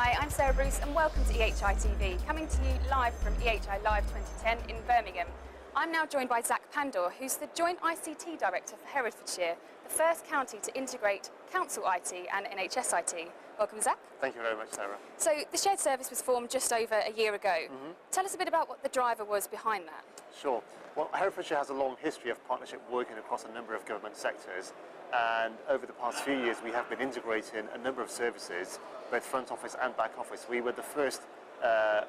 Hi, I'm Sarah Bruce and welcome to EHI TV, coming to you live from EHI Live 2010 in Birmingham. I'm now joined by Zack Pandor, who's the Joint ICT Director for Herefordshire, the first county to integrate council IT and NHS IT. Welcome, Zack. Thank you very much, Sarah. So the shared service was formed just over a year ago. Tell us a bit about what the driver was behind that. Sure. Well, Herefordshire has a long history of partnership working across a number of government sectors, and over the past few years we have been integrating a number of services, both front office and back office. We were the first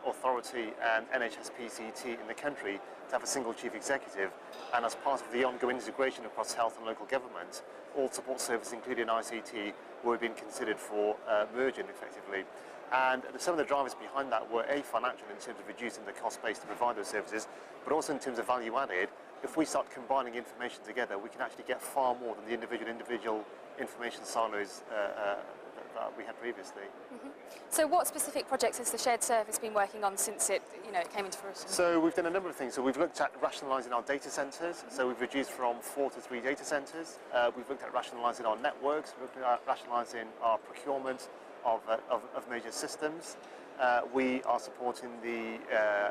authority and NHS PCT in the country to have a single chief executive, and as part of the ongoing integration across health and local government, all support services, including ICT, were being considered for merging effectively. And some of the drivers behind that were financial in terms of reducing the cost base to provide those services, but also in terms of value added. If we start combining information together, we can actually get far more than the individual information silos that we had previously. So what specific projects has the shared service been working on since it came into fruition? So we've done a number of things. So we've looked at rationalising our data centres. So we've reduced from 4 to 3 data centres. We've looked at rationalising our networks. We've looked at rationalising our procurement of major systems. We are supporting the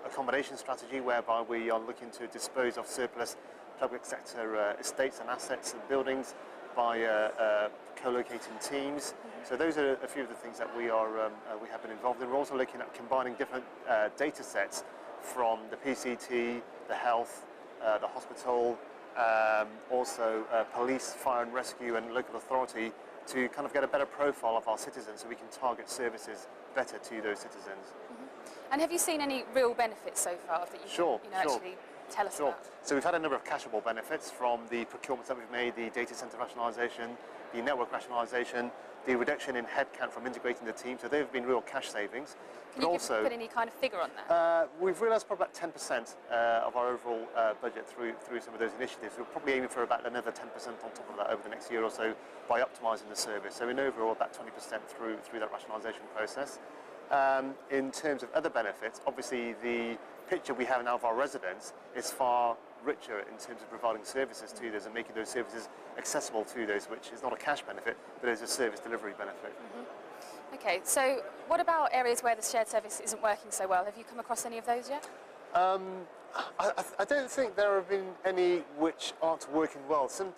accommodation strategy, whereby we are looking to dispose of surplus public sector estates and assets and buildings by co-locating teams. So those are a few of the things that we have been involved in. We're also looking at combining different data sets from the PCT, the health, the hospital, also police, fire and rescue and local authority, to kind of get a better profile of our citizens so we can target services better to those citizens. And have you seen any real benefits so far that you can actually tell us about? So we've had a number of cashable benefits from the procurements that we've made, the data centre rationalisation, the network rationalisation, the reduction in headcount from integrating the team, so they've been real cash savings. Can you put any kind of figure on that? We've realised probably about 10% of our overall budget through some of those initiatives. We're probably aiming for about another 10% on top of that over the next year or so by optimising the service. So in overall about 20% through that rationalisation process. In terms of other benefits, obviously the picture we have now of our residents is far richer in terms of providing services to those and making those services accessible to those, which is not a cash benefit, but is a service delivery benefit. Okay, so what about areas where the shared service isn't working so well? Have you come across any of those yet? I don't think there have been any which aren't working well. Some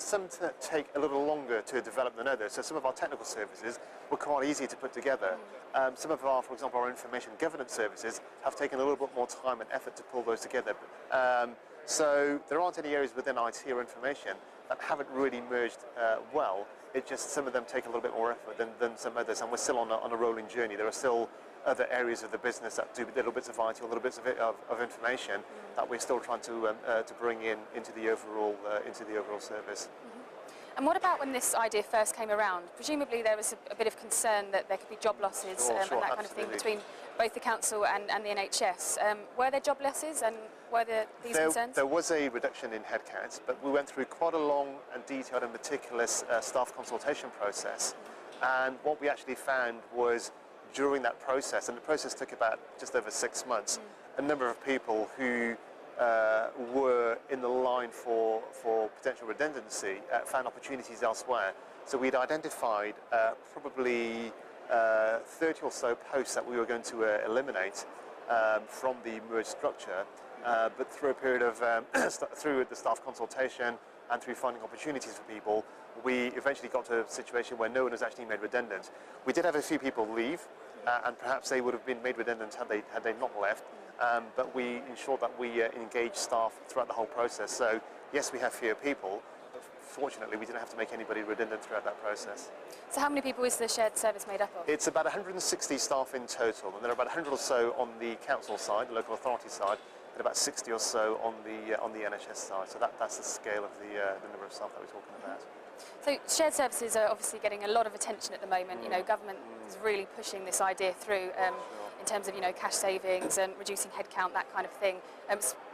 take a little longer to develop than others. So some of our technical services were quite easy to put together. Some of our, for example, our information governance services have taken a little bit more time and effort to pull those together. So there aren't any areas within IT or information that haven't really merged well. It's just some of them take a little bit more effort than some others, and we're still on a rolling journey. There are still other areas of the business that do little bits of IT or little bits of information that we're still trying to bring into the overall service. And what about when this idea first came around? Presumably there was a bit of concern that there could be job losses and that kind of thing between both the council and the NHS. Were there job losses, and were there these concerns? There was a reduction in headcount, but we went through quite a long and detailed and meticulous staff consultation process. And what we actually found was, during that process, and the process took about just over 6 months, a number of people who were in the line for potential redundancy found opportunities elsewhere. So we'd identified probably 30 or so posts that we were going to eliminate from the merged structure, but through a period of through the staff consultation and through finding opportunities for people, we eventually got to a situation where no one was actually made redundant. We did have a few people leave, and perhaps they would have been made redundant had they not left. But we ensured that we engaged staff throughout the whole process. So yes, we have fewer people, but fortunately we didn't have to make anybody redundant throughout that process. So how many people is the shared service made up of? It's about 160 staff in total, and there are about 100 or so on the council side, the local authority side, and about 60 or so on the NHS side. So that's the scale of the number of staff that we're talking about. So shared services are obviously getting a lot of attention at the moment. Government is really pushing this idea through in terms of cash savings and reducing headcount, that kind of thing,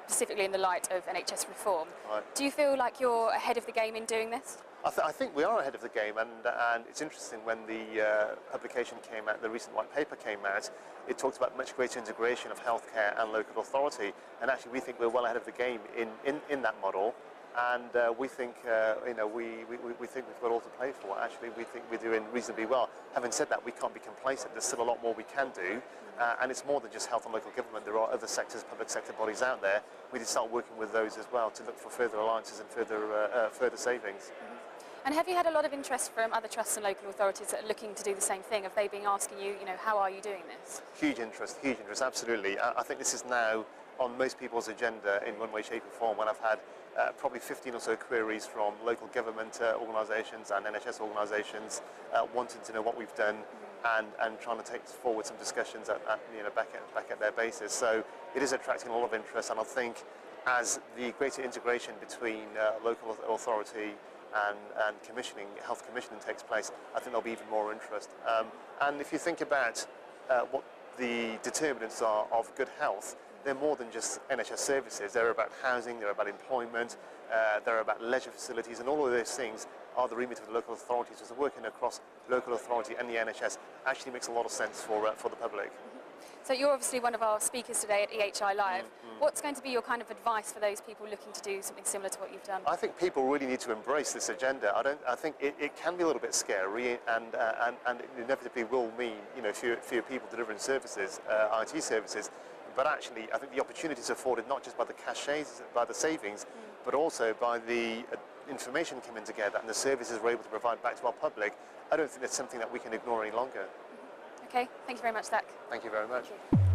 specifically in the light of NHS reform. Right. Do you feel like you're ahead of the game in doing this? I think we are ahead of the game, and it's interesting when the publication came out, the recent white paper came out, it talks about much greater integration of healthcare and local authority, and actually we think we're well ahead of the game in that model. And we think, we think we've got all to play for. Actually, we think we're doing reasonably well. Having said that, we can't be complacent. There's still a lot more we can do, and it's more than just health and local government. There are other sectors, public sector bodies out there. We need to start working with those as well to look for further alliances and further savings. And have you had a lot of interest from other trusts and local authorities that are looking to do the same thing? Have they been asking you, how are you doing this? Huge interest, absolutely. I think this is now on most people's agenda in one way, shape or form. When I've had probably 15 or so queries from local government organisations and NHS organisations wanting to know what we've done and trying to take forward some discussions back at their basis. So it is attracting a lot of interest, and I think as the greater integration between local authority and health commissioning takes place, I think there'll be even more interest. And if you think about what the determinants are of good health, they're more than just NHS services. They're about housing, they're about employment, they're about leisure facilities, and all of those things are the remit of the local authorities. So working across local authority and the NHS actually makes a lot of sense for the public. So you're obviously one of our speakers today at EHI Live. What's going to be your kind of advice for those people looking to do something similar to what you've done? I think people really need to embrace this agenda. I think it can be a little bit scary, and it inevitably will mean fewer people delivering services, IT services. But actually, I think the opportunities afforded not just by the cachets, by the savings, but also by the information coming together and the services we're able to provide back to our public. I don't think that's something that we can ignore any longer. Okay, thank you very much, Zack. Thank you very much. Thank you.